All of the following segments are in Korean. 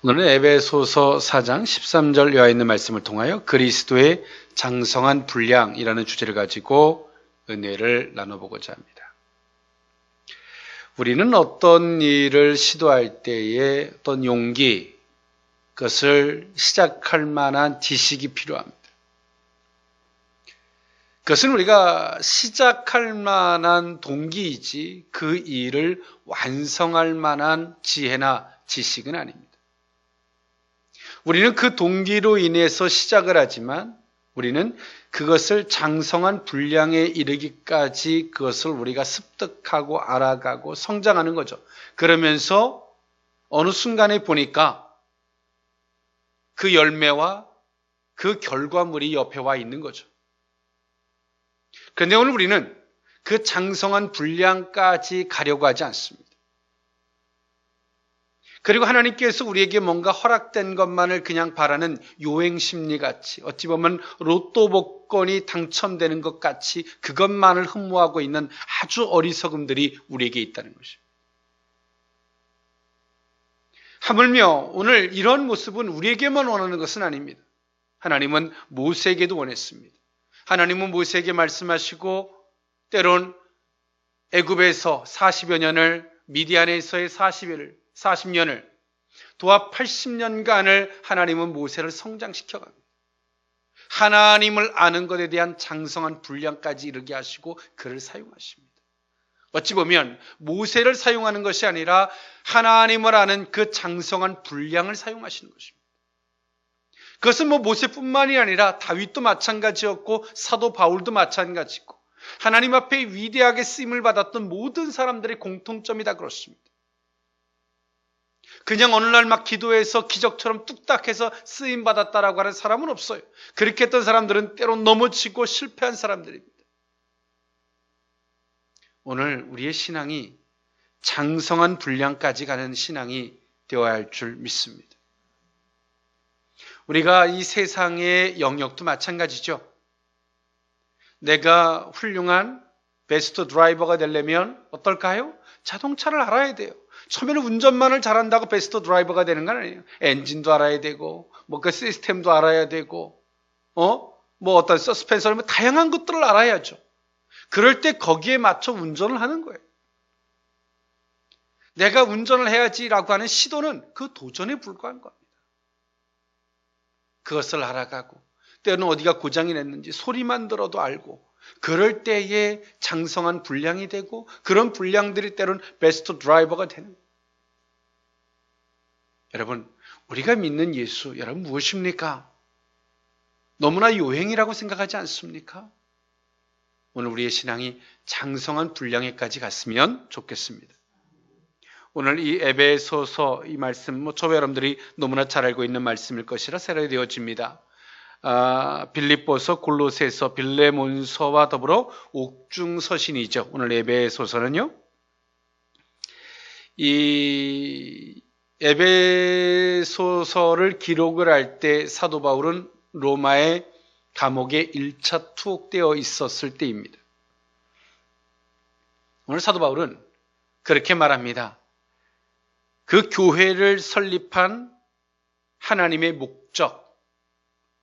오늘은 에베소서 4장 13절 이하에 있는 말씀을 통하여 그리스도의 장성한 분량이라는 주제를 가지고 은혜를 나눠보고자 합니다. 우리는 어떤 일을 시도할 때에 어떤 용기, 그것을 시작할 만한 지식이 필요합니다. 그것은 우리가 시작할 만한 동기이지 그 일을 완성할 만한 지혜나 지식은 아닙니다. 우리는 그 동기로 인해서 시작을 하지만 우리는 그것을 장성한 분량에 이르기까지 그것을 우리가 습득하고 알아가고 성장하는 거죠. 그러면서 어느 순간에 보니까 그 열매와 그 결과물이 옆에 와 있는 거죠. 그런데 오늘 우리는 그 장성한 분량까지 가려고 하지 않습니다. 그리고 하나님께서 우리에게 뭔가 허락된 것만을 그냥 바라는 요행심리같이, 어찌 보면 로또 복권이 당첨되는 것 같이 그것만을 흠모하고 있는 아주 어리석음들이 우리에게 있다는 것입니다. 하물며 오늘 이런 모습은 우리에게만 원하는 것은 아닙니다. 하나님은 모세에게도 원했습니다. 하나님은 모세에게 말씀하시고 때론 애굽에서 40여 년을, 미디안에서의 40년을, 도합 80년간을 하나님은 모세를 성장시켜 갑니다. 하나님을 아는 것에 대한 장성한 분량까지 이르게 하시고 그를 사용하십니다. 어찌 보면 모세를 사용하는 것이 아니라 하나님을 아는 그 장성한 분량을 사용하시는 것입니다. 그것은 모세뿐만이 아니라 다윗도 마찬가지였고 사도 바울도 마찬가지고 하나님 앞에 위대하게 쓰임을 받았던 모든 사람들의 공통점이 다 그렇습니다. 그냥 어느 날 막 기도해서 기적처럼 뚝딱해서 쓰임받았다라고 하는 사람은 없어요. 그렇게 했던 사람들은 때론 넘어지고 실패한 사람들입니다. 오늘 우리의 신앙이 장성한 분량까지 가는 신앙이 되어야 할 줄 믿습니다. 우리가 이 세상의 영역도 마찬가지죠. 내가 훌륭한 베스트 드라이버가 되려면 어떨까요? 자동차를 알아야 돼요. 처음에는 운전만을 잘한다고 베스트 드라이버가 되는 건 아니에요. 엔진도 알아야 되고, 그 시스템도 알아야 되고, 어떤 서스펜서, 다양한 것들을 알아야죠. 그럴 때 거기에 맞춰 운전을 하는 거예요. 내가 운전을 해야지라고 하는 시도는 그 도전에 불과한 겁니다. 그것을 알아가고, 때로는 어디가 고장이 났는지 소리만 들어도 알고, 그럴 때에 장성한 분량이 되고 그런 분량들이 때로는 베스트 드라이버가 되는 거예요. 여러분, 우리가 믿는 예수, 여러분 무엇입니까? 너무나 요행이라고 생각하지 않습니까? 오늘 우리의 신앙이 장성한 분량에까지 갔으면 좋겠습니다. 오늘 이 에베소서 이 말씀, 저와 여러분들이 너무나 잘 알고 있는 말씀일 것이라 세례 되어집니다. 빌립보서, 골로새서, 빌레몬서와 더불어 옥중서신이죠. 오늘 에베소서는요. 이 에베소서를 기록을 할 때 사도 바울은 로마의 감옥에 1차 투옥되어 있었을 때입니다. 오늘 사도 바울은 그렇게 말합니다. 그 교회를 설립한 하나님의 목적,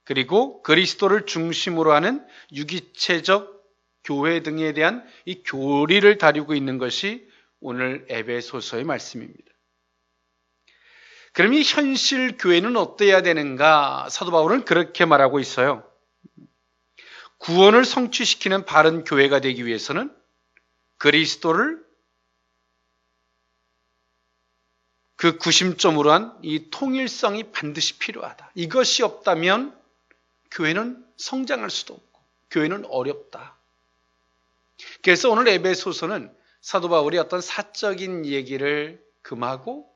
그리고 그리스도를 중심으로 하는 유기체적 교회 등에 대한 이 교리를 다루고 있는 것이 오늘 에베소서의 말씀입니다. 그럼 이 현실 교회는 어때야 되는가? 사도 바울은 그렇게 말하고 있어요. 구원을 성취시키는 바른 교회가 되기 위해서는 그리스도를 그 구심점으로 한 이 통일성이 반드시 필요하다. 이것이 없다면 교회는 성장할 수도 없고 교회는 어렵다. 그래서 오늘 에베소서는 사도 바울이 어떤 사적인 얘기를 금하고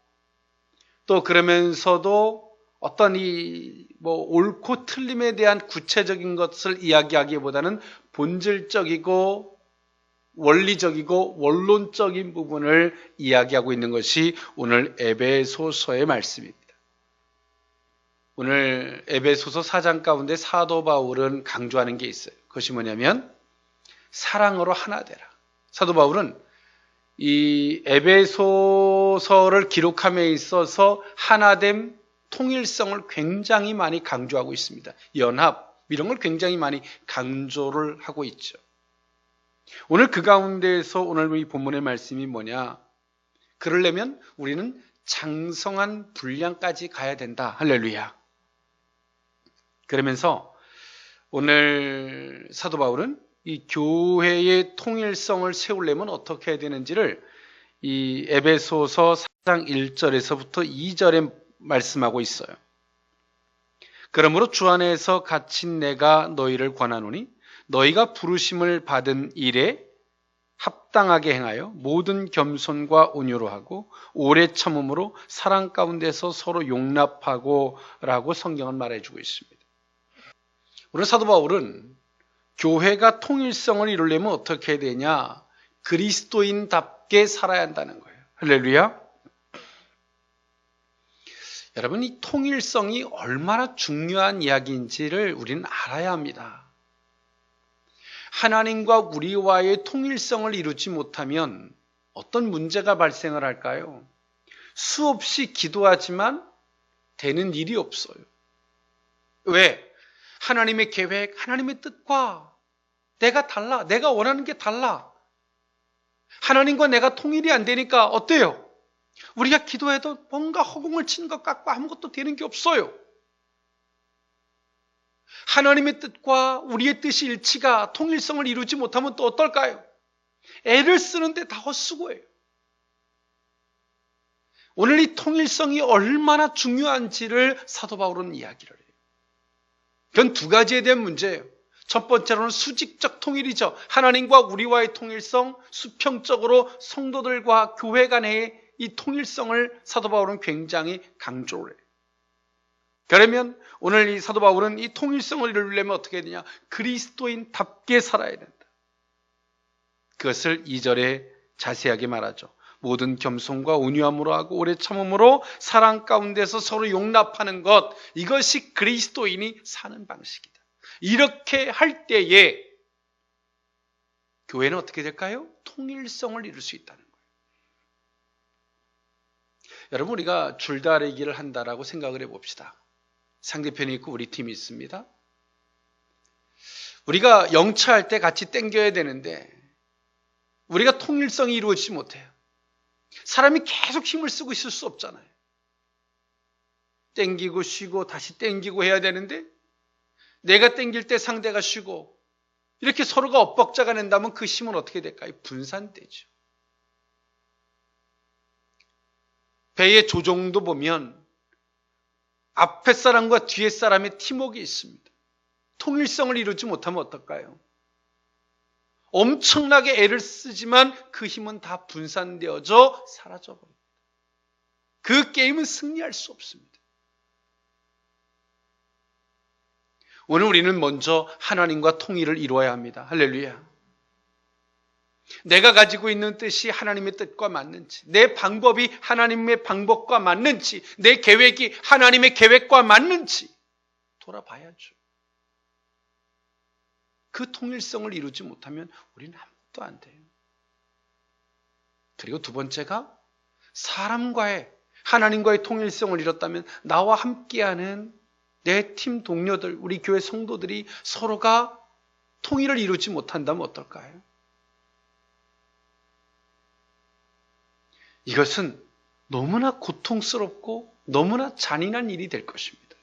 또 그러면서도 어떤 옳고 틀림에 대한 구체적인 것을 이야기하기보다는 본질적이고 원리적이고 원론적인 부분을 이야기하고 있는 것이 오늘 에베소서의 말씀입니다. 오늘 에베소서 4장 가운데 사도 바울은 강조하는 게 있어요. 그것이 뭐냐면 사랑으로 하나 되라. 사도 바울은 이 에베소서를 기록함에 있어서 하나됨, 통일성을 굉장히 많이 강조하고 있습니다. 연합, 이런 걸 굉장히 많이 강조를 하고 있죠. 오늘 그 가운데에서 오늘 이 본문의 말씀이 뭐냐? 그러려면 우리는 장성한 분량까지 가야 된다. 할렐루야. 그러면서 오늘 사도 바울은 이 교회의 통일성을 세우려면 어떻게 해야 되는지를 이 에베소서 4장 1절에서부터 2절에 말씀하고 있어요. 그러므로 주 안에서 갇힌 내가 너희를 권하노니 너희가 부르심을 받은 일에 합당하게 행하여 모든 겸손과 온유로 하고 오래 참음으로 사랑 가운데서 서로 용납하고 라고 성경은 말해주고 있습니다. 오늘 사도 바울은 교회가 통일성을 이루려면 어떻게 해야 되냐? 그리스도인답게 살아야 한다는 거예요. 할렐루야. 여러분, 이 통일성이 얼마나 중요한 이야기인지를 우리는 알아야 합니다. 하나님과 우리와의 통일성을 이루지 못하면 어떤 문제가 발생을 할까요? 수없이 기도하지만 되는 일이 없어요. 왜? 하나님의 계획, 하나님의 뜻과 내가 달라. 내가 원하는 게 달라. 하나님과 내가 통일이 안 되니까 어때요? 우리가 기도해도 뭔가 허공을 치는 것 같고 아무것도 되는 게 없어요. 하나님의 뜻과 우리의 뜻이 일치가 통일성을 이루지 못하면 또 어떨까요? 애를 쓰는데 다 헛수고예요. 오늘 이 통일성이 얼마나 중요한지를 사도 바울은 이야기를 해요. 그건 두 가지에 대한 문제예요. 첫 번째로는 수직적 통일이죠. 하나님과 우리와의 통일성, 수평적으로 성도들과 교회 간의 이 통일성을 사도 바울은 굉장히 강조를 해요. 그러면 오늘 이 사도 바울은 이 통일성을 이루려면 어떻게 해야 되냐? 그리스도인답게 살아야 된다. 그것을 2절에 자세하게 말하죠. 모든 겸손과 온유함으로 하고 오래 참음으로 사랑 가운데서 서로 용납하는 것, 이것이 그리스도인이 사는 방식이다. 이렇게 할 때에 교회는 어떻게 될까요? 통일성을 이룰 수 있다는 거예요. 여러분, 우리가 줄다리기를 한다라고 생각을 해봅시다. 상대편이 있고 우리 팀이 있습니다. 우리가 영차할 때 같이 당겨야 되는데 우리가 통일성이 이루어지지 못해요. 사람이 계속 힘을 쓰고 있을 수 없잖아요. 당기고 쉬고 다시 당기고 해야 되는데 내가 당길 때 상대가 쉬고 이렇게 서로가 엇박자가 낸다면 그 힘은 어떻게 될까요? 분산되죠. 배의 조종도 보면 앞에 사람과 뒤에 사람의 팀워크가 있습니다. 통일성을 이루지 못하면 어떨까요? 엄청나게 애를 쓰지만 그 힘은 다 분산되어져 사라져버립니다. 그 게임은 승리할 수 없습니다. 오늘 우리는 먼저 하나님과 통일을 이루어야 합니다. 할렐루야. 내가 가지고 있는 뜻이 하나님의 뜻과 맞는지, 내 방법이 하나님의 방법과 맞는지, 내 계획이 하나님의 계획과 맞는지 돌아봐야죠. 그 통일성을 이루지 못하면 우리는 아무것도 안 돼요. 그리고 두 번째가 사람과의, 하나님과의 통일성을 이뤘다면 나와 함께하는 내 팀 동료들, 우리 교회 성도들이 서로가 통일을 이루지 못한다면 어떨까요? 이것은 너무나 고통스럽고 너무나 잔인한 일이 될 것입니다.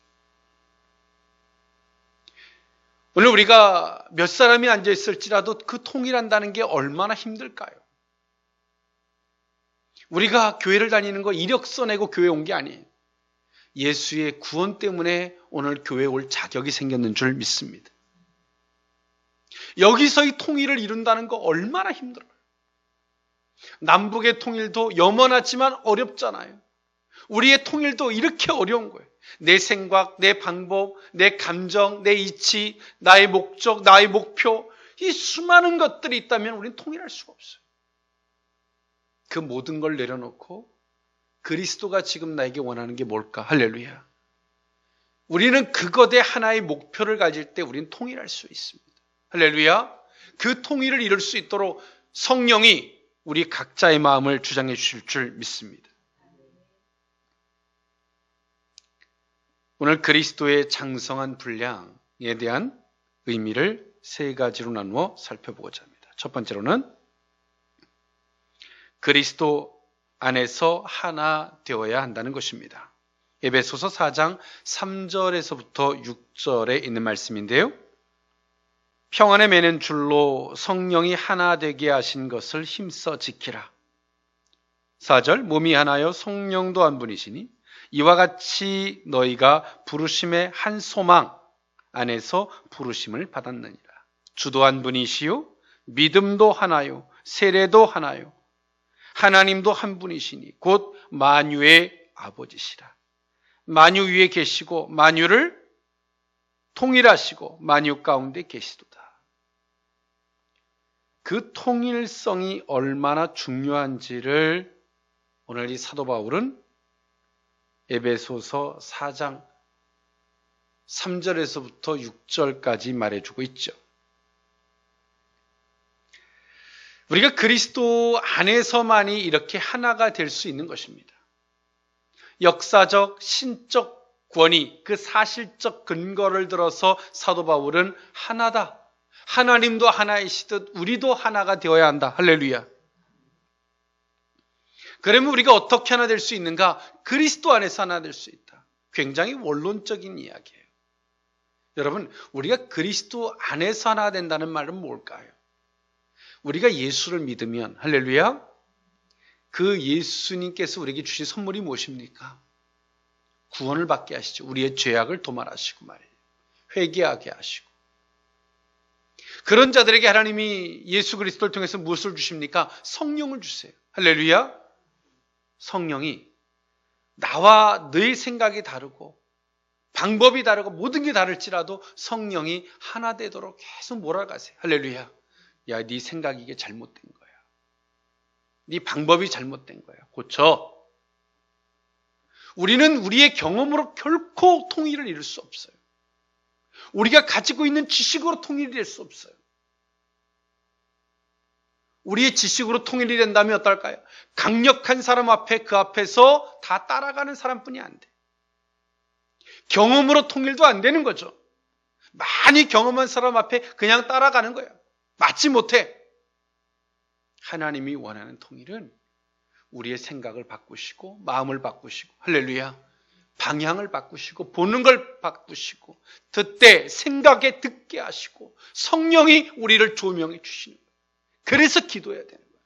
오늘 우리가 몇 사람이 앉아있을지라도 그 통일한다는 게 얼마나 힘들까요? 우리가 교회를 다니는 거 이력서 내고 교회 온 게 아니에요. 예수의 구원 때문에 오늘 교회에 올 자격이 생겼는 줄 믿습니다. 여기서 이 통일을 이룬다는 거 얼마나 힘들어요. 남북의 통일도 염원하지만 어렵잖아요. 우리의 통일도 이렇게 어려운 거예요. 내 생각, 내 방법, 내 감정, 내 이치, 나의 목적, 나의 목표, 이 수많은 것들이 있다면 우리는 통일할 수가 없어요. 그 모든 걸 내려놓고 그리스도가 지금 나에게 원하는 게 뭘까? 할렐루야. 우리는 그것에 하나의 목표를 가질 때 우리는 통일할 수 있습니다. 할렐루야. 그 통일을 이룰 수 있도록 성령이 우리 각자의 마음을 주장해 주실 줄 믿습니다. 오늘 그리스도의 장성한 분량에 대한 의미를 세 가지로 나누어 살펴보고자 합니다. 첫 번째로는 그리스도 안에서 하나 되어야 한다는 것입니다. 에베소서 4장 3절에서부터 6절에 있는 말씀인데요. 평안에 매는 줄로 성령이 하나 되게 하신 것을 힘써 지키라. 4절 몸이 하나요 성령도 한 분이시니 이와 같이 너희가 부르심의 한 소망 안에서 부르심을 받았느니라. 주도 한 분이시요 믿음도 하나요 세례도 하나요 하나님도 한 분이시니 곧 만유의 아버지시라. 만유 위에 계시고 만유를 통일하시고 만유 가운데 계시도다. 그 통일성이 얼마나 중요한지를 오늘 이 사도 바울은 에베소서 4장 3절에서부터 6절까지 말해주고 있죠. 우리가 그리스도 안에서만이 이렇게 하나가 될 수 있는 것입니다. 역사적, 신적 권위, 그 사실적 근거를 들어서 사도 바울은 하나다. 하나님도 하나이시듯 우리도 하나가 되어야 한다. 할렐루야. 그러면 우리가 어떻게 하나 될 수 있는가? 그리스도 안에서 하나 될 수 있다. 굉장히 원론적인 이야기예요. 여러분, 우리가 그리스도 안에서 하나 된다는 말은 뭘까요? 우리가 예수를 믿으면, 할렐루야, 그 예수님께서 우리에게 주신 선물이 무엇입니까? 구원을 받게 하시죠. 우리의 죄악을 도말하시고 말이에요. 회개하게 하시고. 그런 자들에게 하나님이 예수 그리스도를 통해서 무엇을 주십니까? 성령을 주세요. 할렐루야. 성령이 나와 너의 생각이 다르고 방법이 다르고 모든 게 다를지라도 성령이 하나 되도록 계속 몰아가세요. 할렐루야. 야, 네 생각이 이게 잘못된 거야. 네 방법이 잘못된 거야. 고쳐. 우리는 우리의 경험으로 결코 통일을 이룰 수 없어요. 우리가 가지고 있는 지식으로 통일이 될 수 없어요. 우리의 지식으로 통일이 된다면 어떨까요? 강력한 사람 앞에 그 앞에서 다 따라가는 사람뿐이 안 돼. 경험으로 통일도 안 되는 거죠. 많이 경험한 사람 앞에 그냥 따라가는 거예요. 맞지 못해. 하나님이 원하는 통일은 우리의 생각을 바꾸시고 마음을 바꾸시고 할렐루야. 방향을 바꾸시고 보는 걸 바꾸시고 듣되 생각에 듣게 하시고 성령이 우리를 조명해 주시는 거예요. 그래서 기도해야 되는 거예요.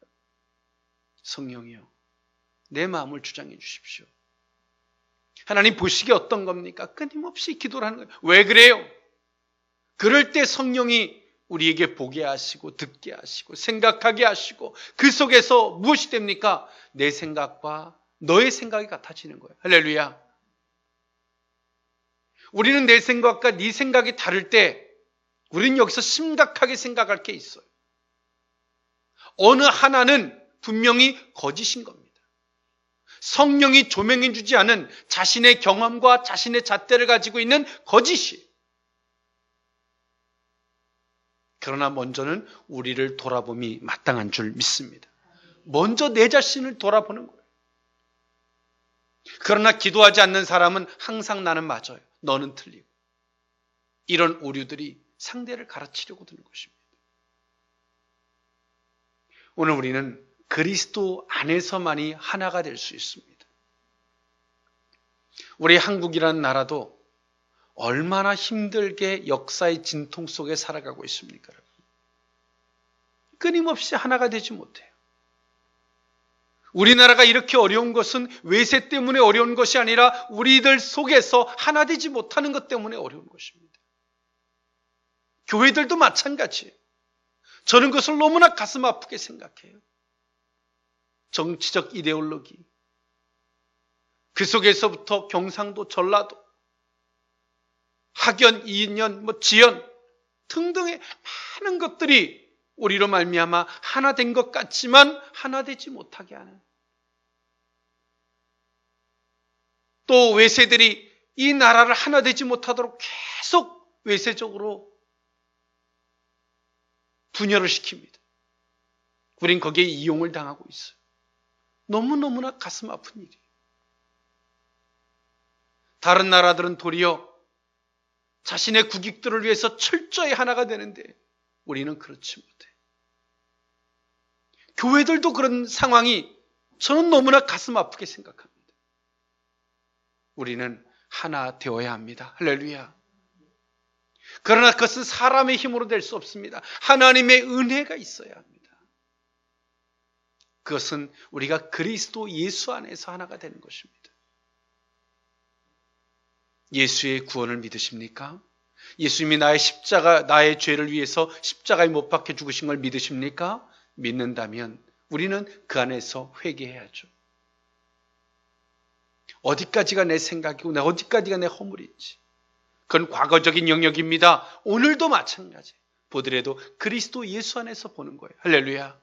성령이요, 내 마음을 주장해 주십시오. 하나님 보시기에 어떤 겁니까? 끊임없이 기도를 하는 거예요. 왜 그래요? 그럴 때 성령이 우리에게 보게 하시고 듣게 하시고 생각하게 하시고 그 속에서 무엇이 됩니까? 내 생각과 너의 생각이 같아지는 거예요. 할렐루야. 우리는 내 생각과 네 생각이 다를 때 우리는 여기서 심각하게 생각할 게 있어요. 어느 하나는 분명히 거짓인 겁니다. 성령이 조명해 주지 않은 자신의 경험과 자신의 잣대를 가지고 있는 거짓이. 그러나 먼저는 우리를 돌아봄이 마땅한 줄 믿습니다. 먼저 내 자신을 돌아보는 거예요. 그러나 기도하지 않는 사람은 항상 나는 맞아요. 너는 틀리고. 이런 오류들이 상대를 가르치려고 드는 것입니다. 오늘 우리는 그리스도 안에서만이 하나가 될 수 있습니다. 우리 한국이라는 나라도 얼마나 힘들게 역사의 진통 속에 살아가고 있습니까? 끊임없이 하나가 되지 못해요. 우리나라가 이렇게 어려운 것은 외세 때문에 어려운 것이 아니라 우리들 속에서 하나 되지 못하는 것 때문에 어려운 것입니다. 교회들도 마찬가지예요. 저는 그것을 너무나 가슴 아프게 생각해요. 정치적 이데올로기, 그 속에서부터 경상도, 전라도, 학연, 이인연, 지연 등등의 많은 것들이 우리로 말미암아 하나 된 것 같지만 하나 되지 못하게 하는, 또 외세들이 이 나라를 하나 되지 못하도록 계속 외세적으로 분열을 시킵니다. 우린 거기에 이용을 당하고 있어요. 너무너무나 가슴 아픈 일이에요. 다른 나라들은 도리어 자신의 국익들을 위해서 철저히 하나가 되는데 우리는 그렇지 못해. 교회들도 그런 상황이 저는 너무나 가슴 아프게 생각합니다. 우리는 하나 되어야 합니다. 할렐루야. 그러나 그것은 사람의 힘으로 될 수 없습니다. 하나님의 은혜가 있어야 합니다. 그것은 우리가 그리스도 예수 안에서 하나가 되는 것입니다. 예수의 구원을 믿으십니까? 예수님이 나의 죄를 위해서 십자가에 못 박혀 죽으신 걸 믿으십니까? 믿는다면 우리는 그 안에서 회개해야죠. 어디까지가 내 생각이고 어디까지가 내 허물인지. 그건 과거적인 영역입니다. 오늘도 마찬가지. 보더라도 그리스도 예수 안에서 보는 거예요. 할렐루야.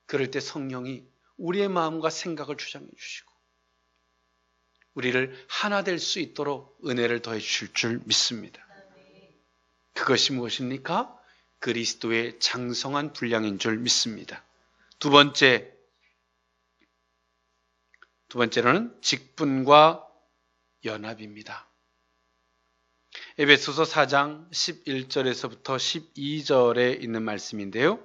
그럴 때 성령이 우리의 마음과 생각을 주장해 주시고 우리를 하나 될 수 있도록 은혜를 더해 주실 줄 믿습니다. 그것이 무엇입니까? 그리스도의 장성한 분량인 줄 믿습니다. 두 번째로는 직분과 연합입니다. 에베소서 4장 11절에서부터 12절에 있는 말씀인데요.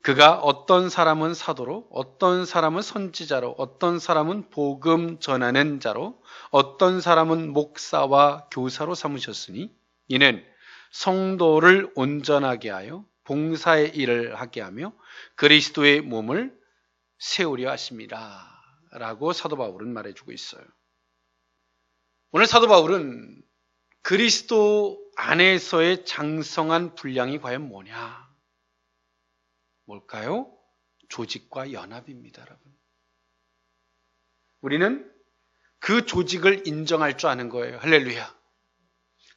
그가 어떤 사람은 사도로, 어떤 사람은 선지자로, 어떤 사람은 복음 전하는 자로, 어떤 사람은 목사와 교사로 삼으셨으니 이는 성도를 온전하게 하여 봉사의 일을 하게 하며 그리스도의 몸을 세우려 하심이라 라고 사도 바울은 말해주고 있어요. 오늘 사도 바울은 그리스도 안에서의 장성한 분량이 과연 뭐냐? 뭘까요? 조직과 연합입니다, 여러분. 우리는 그 조직을 인정할 줄 아는 거예요. 할렐루야.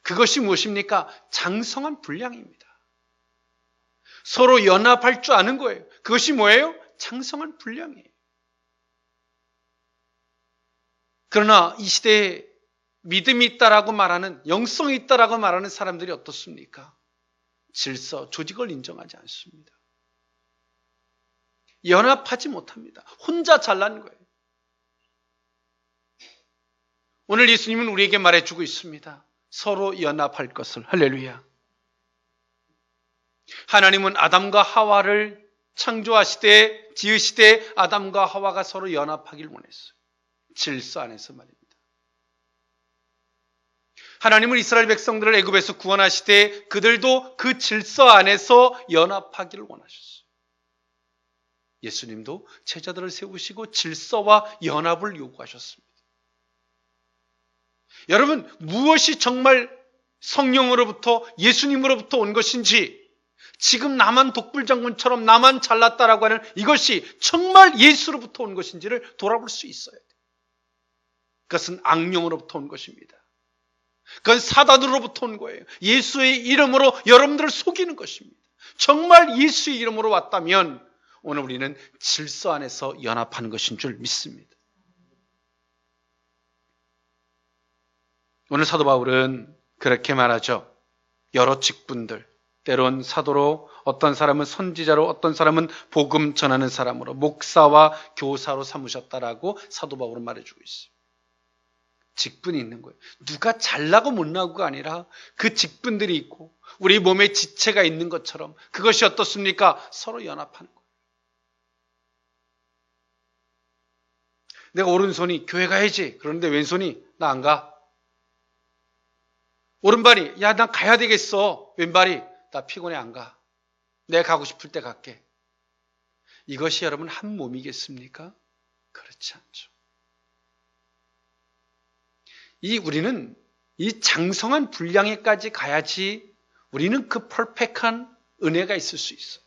그것이 무엇입니까? 장성한 분량입니다. 서로 연합할 줄 아는 거예요. 그것이 뭐예요? 장성한 분량이에요. 그러나 이 시대에 믿음이 있다라고 말하는, 영성이 있다라고 말하는 사람들이 어떻습니까? 질서, 조직을 인정하지 않습니다. 연합하지 못합니다. 혼자 잘난 거예요. 오늘 예수님은 우리에게 말해주고 있습니다. 서로 연합할 것을. 할렐루야. 하나님은 아담과 하와를 창조하시되 지으시되 아담과 하와가 서로 연합하길 원했어요. 질서 안에서 말입니다. 하나님은 이스라엘 백성들을 애굽에서 구원하시되 그들도 그 질서 안에서 연합하기를 원하셨어요. 예수님도 제자들을 세우시고 질서와 연합을 요구하셨습니다. 여러분, 무엇이 정말 성령으로부터 예수님으로부터 온 것인지, 지금 나만 독불장군처럼 나만 잘났다라고 하는 이것이 정말 예수로부터 온 것인지를 돌아볼 수 있어야 돼요. 그것은 악령으로부터 온 것입니다. 그건 사단으로부터 온 거예요. 예수의 이름으로 여러분들을 속이는 것입니다. 정말 예수의 이름으로 왔다면 오늘 우리는 질서 안에서 연합하는 것인 줄 믿습니다. 오늘 사도 바울은 그렇게 말하죠. 여러 직분들, 때론 사도로, 어떤 사람은 선지자로, 어떤 사람은 복음 전하는 사람으로, 목사와 교사로 삼으셨다라고 사도 바울은 말해주고 있어요. 직분이 있는 거예요. 누가 잘나고 못나고가 아니라 그 직분들이 있고 우리 몸에 지체가 있는 것처럼 그것이 어떻습니까? 서로 연합하는 거예요. 내가 오른손이 교회 가야지. 그런데 왼손이 나 안 가. 오른발이 야, 난 가야 되겠어. 왼발이 나 피곤해 안 가. 내가 가고 싶을 때 갈게. 이것이 여러분 한 몸이겠습니까? 그렇지 않죠. 우리는 이 장성한 분량에까지 가야지 우리는 그 퍼펙트한 은혜가 있을 수 있어요.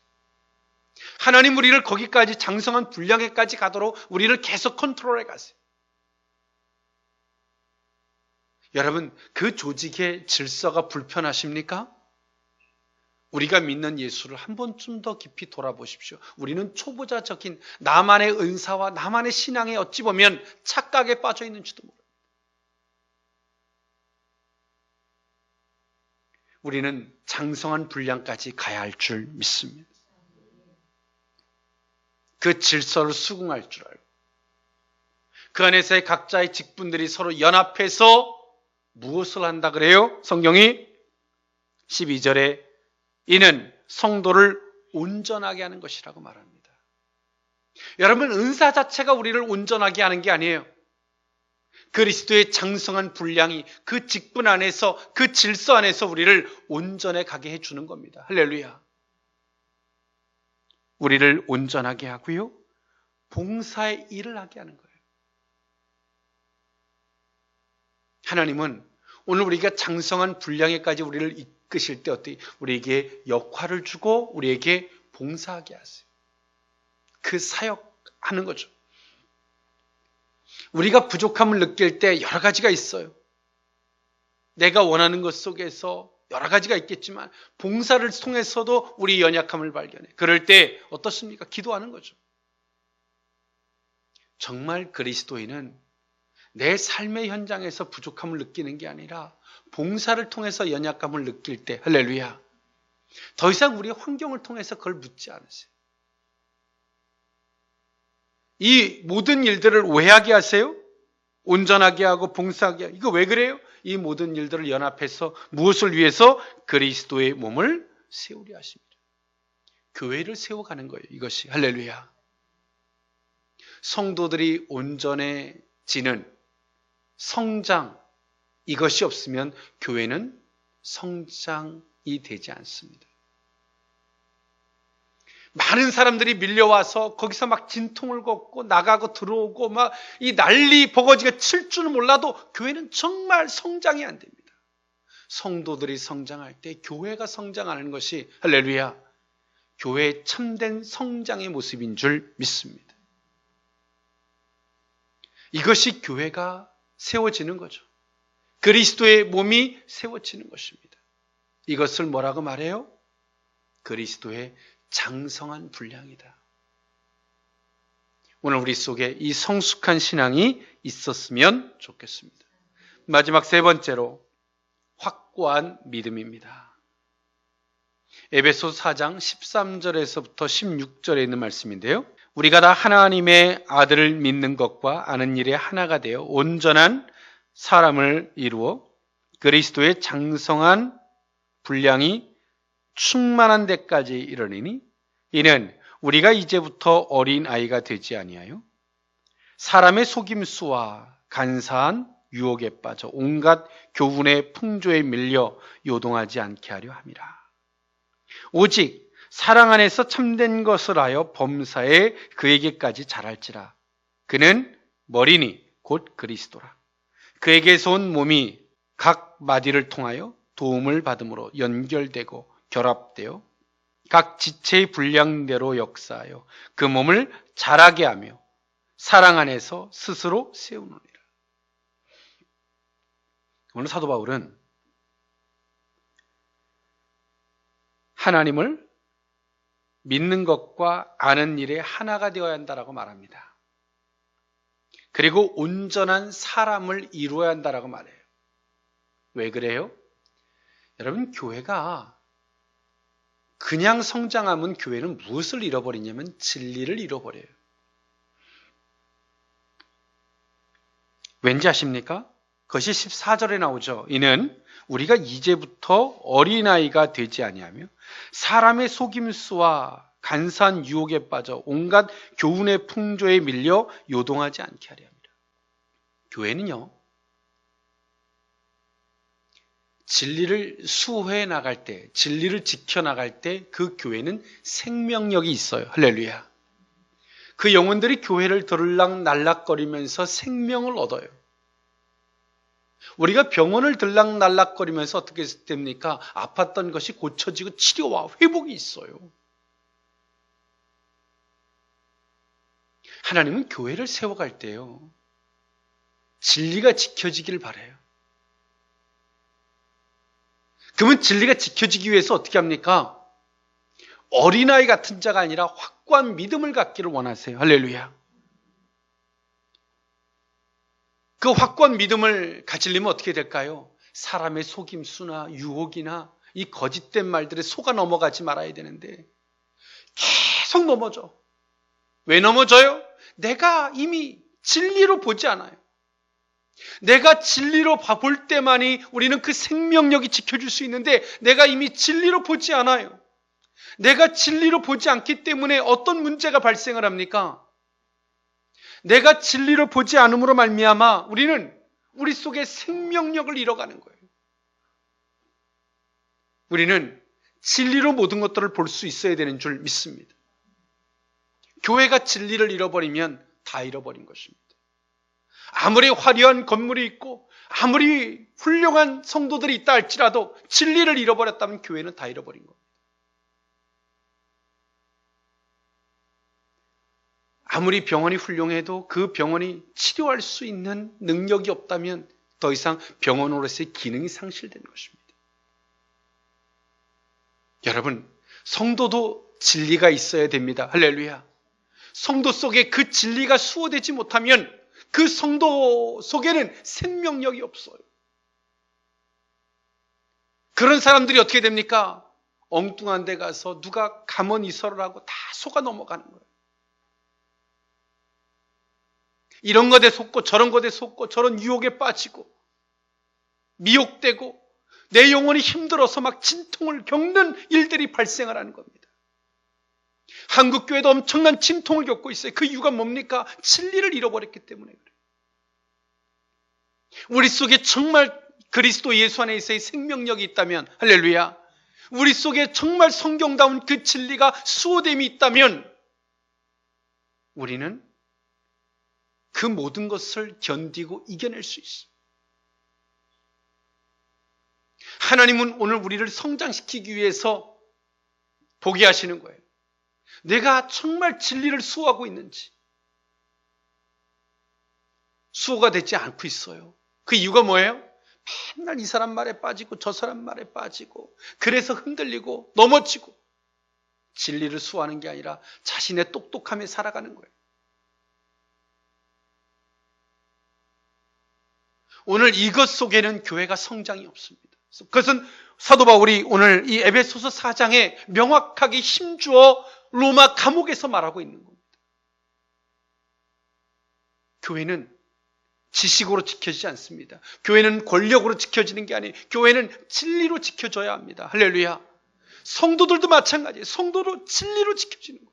하나님 우리를 거기까지 장성한 분량에까지 가도록 우리를 계속 컨트롤해 가세요. 여러분, 그 조직의 질서가 불편하십니까? 우리가 믿는 예수를 한 번쯤 더 깊이 돌아보십시오. 우리는 초보자적인 나만의 은사와 나만의 신앙에 어찌 보면 착각에 빠져 있는지도 모릅니다. 우리는 장성한 분량까지 가야 할 줄 믿습니다. 그 질서를 수긍할 줄 알고 그 안에서의 각자의 직분들이 서로 연합해서 무엇을 한다 그래요? 성경이 12절에 이는 성도를 온전하게 하는 것이라고 말합니다. 여러분, 은사 자체가 우리를 온전하게 하는 게 아니에요. 그리스도의 장성한 분량이 그 직분 안에서, 그 질서 안에서 우리를 온전해 가게 해주는 겁니다. 할렐루야. 우리를 온전하게 하고요, 봉사의 일을 하게 하는 거예요. 하나님은 오늘 우리가 장성한 분량에까지 우리를 이끄실 때 어떻게 우리에게 역할을 주고 우리에게 봉사하게 하세요. 그 사역하는 거죠. 우리가 부족함을 느낄 때 여러 가지가 있어요. 내가 원하는 것 속에서 여러 가지가 있겠지만 봉사를 통해서도 우리 연약함을 발견해. 그럴 때 어떻습니까? 기도하는 거죠. 정말 그리스도인은 내 삶의 현장에서 부족함을 느끼는 게 아니라 봉사를 통해서 연약감을 느낄 때, 할렐루야, 더 이상 우리의 환경을 통해서 그걸 묻지 않으세요. 이 모든 일들을 왜 하게 하세요? 온전하게 하고 봉사하게 하고. 이거 왜 그래요? 이 모든 일들을 연합해서 무엇을 위해서? 그리스도의 몸을 세우려 하십니다. 교회를 세워가는 거예요, 이것이. 할렐루야. 성도들이 온전해지는 성장, 이것이 없으면 교회는 성장이 되지 않습니다. 많은 사람들이 밀려와서 거기서 막 진통을 걷고 나가고 들어오고 막 이 난리 버거지가 칠 줄은 몰라도 교회는 정말 성장이 안 됩니다. 성도들이 성장할 때 교회가 성장하는 것이, 할렐루야, 교회의 참된 성장의 모습인 줄 믿습니다. 이것이 교회가 세워지는 거죠. 그리스도의 몸이 세워지는 것입니다. 이것을 뭐라고 말해요? 그리스도의 장성한 분량이다. 오늘 우리 속에 이 성숙한 신앙이 있었으면 좋겠습니다. 마지막 세 번째로 확고한 믿음입니다. 에베소 4장 13절에서부터 16절에 있는 말씀인데요. 우리가 다 하나님의 아들을 믿는 것과 아는 일에 하나가 되어 온전한 사람을 이루어 그리스도의 장성한 분량이 충만한 데까지 이르리니 이는 우리가 이제부터 어린 아이가 되지 아니하여 사람의 속임수와 간사한 유혹에 빠져 온갖 교훈의 풍조에 밀려 요동하지 않게 하려 함이라. 오직 사랑 안에서 참된 것을 하여 범사에 그에게까지 자랄지라. 그는 머리니 곧 그리스도라. 그에게서 온 몸이 각 마디를 통하여 도움을 받음으로 연결되고 결합되어 각 지체의 분량대로 역사하여 그 몸을 자라게 하며 사랑 안에서 스스로 세우느니라. 오늘 사도 바울은 하나님을 믿는 것과 아는 일에 하나가 되어야 한다라고 말합니다. 그리고 온전한 사람을 이루어야 한다라고 말해요. 왜 그래요? 여러분, 교회가 그냥 성장하면 교회는 무엇을 잃어버리냐면 진리를 잃어버려요. 왠지 아십니까? 그것이 14절에 나오죠. 이는 우리가 이제부터 어린아이가 되지 아니하며 사람의 속임수와 간사한 유혹에 빠져 온갖 교훈의 풍조에 밀려 요동하지 않게 하려 합니다. 교회는요, 진리를 수호해 나갈 때, 진리를 지켜나갈 때 그 교회는 생명력이 있어요. 할렐루야. 그 영혼들이 교회를 들락날락거리면서 생명을 얻어요. 우리가 병원을 들락날락거리면서 어떻게 됩니까? 아팠던 것이 고쳐지고 치료와 회복이 있어요. 하나님은 교회를 세워갈 때요, 진리가 지켜지길 바라요. 그러면 진리가 지켜지기 위해서 어떻게 합니까? 어린아이 같은 자가 아니라 확고한 믿음을 갖기를 원하세요. 할렐루야. 그 확고한 믿음을 가지려면 어떻게 될까요? 사람의 속임수나 유혹이나 이 거짓된 말들에 속아 넘어가지 말아야 되는데 계속 넘어져. 왜 넘어져요? 내가 이미 진리로 보지 않아요. 내가 진리로 볼 때만이 우리는 그 생명력이 지켜질 수 있는데 내가 이미 진리로 보지 않아요. 내가 진리로 보지 않기 때문에 어떤 문제가 발생을 합니까? 내가 진리로 보지 않음으로 말미암아 우리는 우리 속에 생명력을 잃어가는 거예요. 우리는 진리로 모든 것들을 볼 수 있어야 되는 줄 믿습니다. 교회가 진리를 잃어버리면 다 잃어버린 것입니다. 아무리 화려한 건물이 있고 아무리 훌륭한 성도들이 있다 할지라도 진리를 잃어버렸다면 교회는 다 잃어버린 겁니다. 아무리 병원이 훌륭해도 그 병원이 치료할 수 있는 능력이 없다면 더 이상 병원으로서의 기능이 상실되는 것입니다. 여러분, 성도도 진리가 있어야 됩니다. 할렐루야. 성도 속에 그 진리가 수호되지 못하면 그 성도 속에는 생명력이 없어요. 그런 사람들이 어떻게 됩니까? 엉뚱한 데 가서 누가 감언이설을 하고 다 속아 넘어가는 거예요. 이런 것에 속고 저런 것에 속고 저런 유혹에 빠지고 미혹되고 내 영혼이 힘들어서 막 진통을 겪는 일들이 발생을 하는 겁니다. 한국교회도 엄청난 진통을 겪고 있어요. 그 이유가 뭡니까? 진리를 잃어버렸기 때문에 그래요. 우리 속에 정말 그리스도 예수 안에 있어의 생명력이 있다면, 할렐루야, 우리 속에 정말 성경다운 그 진리가 수호됨이 있다면 우리는 그 모든 것을 견디고 이겨낼 수 있어요. 하나님은 오늘 우리를 성장시키기 위해서 보게 하시는 거예요. 내가 정말 진리를 수호하고 있는지. 수호가 되지 않고 있어요. 그 이유가 뭐예요? 맨날 이 사람 말에 빠지고 저 사람 말에 빠지고 그래서 흔들리고 넘어지고 진리를 수호하는 게 아니라 자신의 똑똑함에 살아가는 거예요. 오늘 이것 속에는 교회가 성장이 없습니다. 그것은 사도 바울이 오늘 이 에베소서 4장에 명확하게 힘주어 로마 감옥에서 말하고 있는 겁니다. 교회는 지식으로 지켜지지 않습니다. 교회는 권력으로 지켜지는 게 아니에요. 교회는 진리로 지켜져야 합니다. 할렐루야. 성도들도 마찬가지예요. 성도로 진리로 지켜지는 거예요.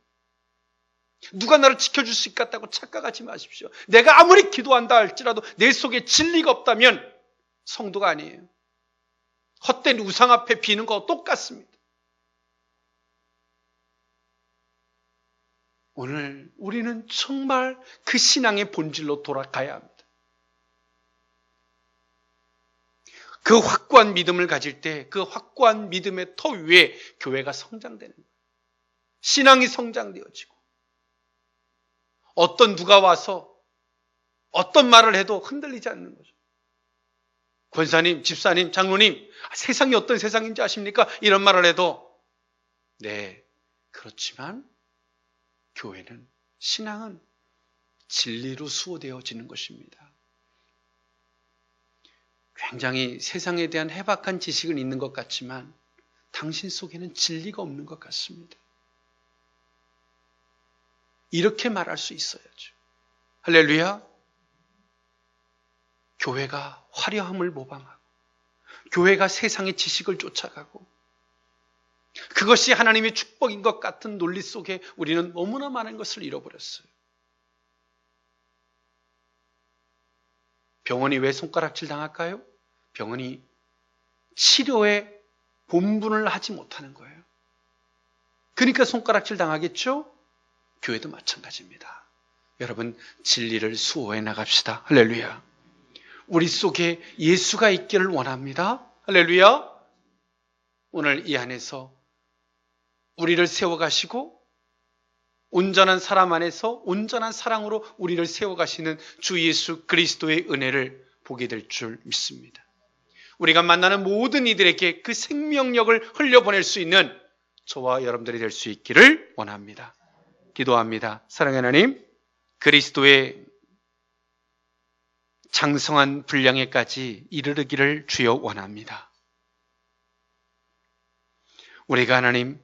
누가 나를 지켜줄 수 있겠다고 착각하지 마십시오. 내가 아무리 기도한다 할지라도 내 속에 진리가 없다면 성도가 아니에요. 헛된 우상 앞에 비는 거와 똑같습니다. 오늘 우리는 정말 그 신앙의 본질로 돌아가야 합니다. 그 확고한 믿음을 가질 때 그 확고한 믿음의 터 위에 교회가 성장되는 거예요. 신앙이 성장되어지고 어떤 누가 와서 어떤 말을 해도 흔들리지 않는 거죠. 권사님, 집사님, 장로님, 세상이 어떤 세상인지 아십니까? 이런 말을 해도 네, 그렇지만 교회는, 신앙은 진리로 수호되어지는 것입니다. 굉장히 세상에 대한 해박한 지식은 있는 것 같지만 당신 속에는 진리가 없는 것 같습니다. 이렇게 말할 수 있어야죠. 할렐루야. 교회가 화려함을 모방하고 교회가 세상의 지식을 쫓아가고 그것이 하나님의 축복인 것 같은 논리 속에 우리는 너무나 많은 것을 잃어버렸어요. 병원이 왜 손가락질 당할까요? 병원이 치료에 본분을 하지 못하는 거예요. 그러니까 손가락질 당하겠죠? 교회도 마찬가지입니다. 여러분, 진리를 수호해 나갑시다. 할렐루야. 우리 속에 예수가 있기를 원합니다. 할렐루야. 오늘 이 안에서 우리를 세워가시고 온전한 사람 안에서 온전한 사랑으로 우리를 세워가시는 주 예수 그리스도의 은혜를 보게 될 줄 믿습니다. 우리가 만나는 모든 이들에게 그 생명력을 흘려보낼 수 있는 저와 여러분들이 될 수 있기를 원합니다. 기도합니다. 사랑하는 하나님, 그리스도의 장성한 분량에까지 이르르기를 주여 원합니다. 우리가 하나님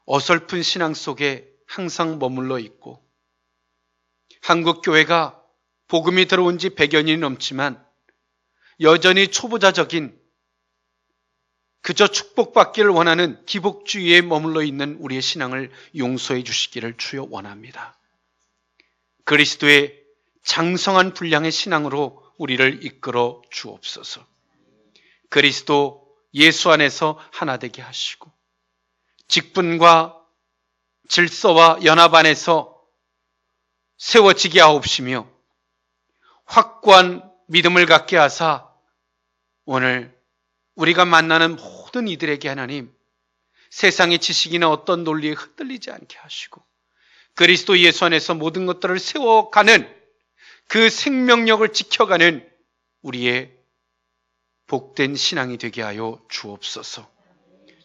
어설픈 신앙 속에 항상 머물러 있고 한국교회가 복음이 들어온 지 100여 년이 넘지만 여전히 초보자적인 그저 축복받기를 원하는 기복주의에 머물러 있는 우리의 신앙을 용서해 주시기를 주여 원합니다. 그리스도의 장성한 분량의 신앙으로 우리를 이끌어 주옵소서. 그리스도 예수 안에서 하나 되게 하시고 직분과 질서와 연합 안에서 세워지게 하옵시며 확고한 믿음을 갖게 하사 오늘 우리가 만나는 모든 이들에게 하나님 세상의 지식이나 어떤 논리에 흔들리지 않게 하시고 그리스도 예수 안에서 모든 것들을 세워가는 그 생명력을 지켜가는 우리의 복된 신앙이 되게 하여 주옵소서.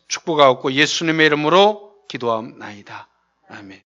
축복하옵고 예수님의 이름으로 기도하옵나이다. 아멘.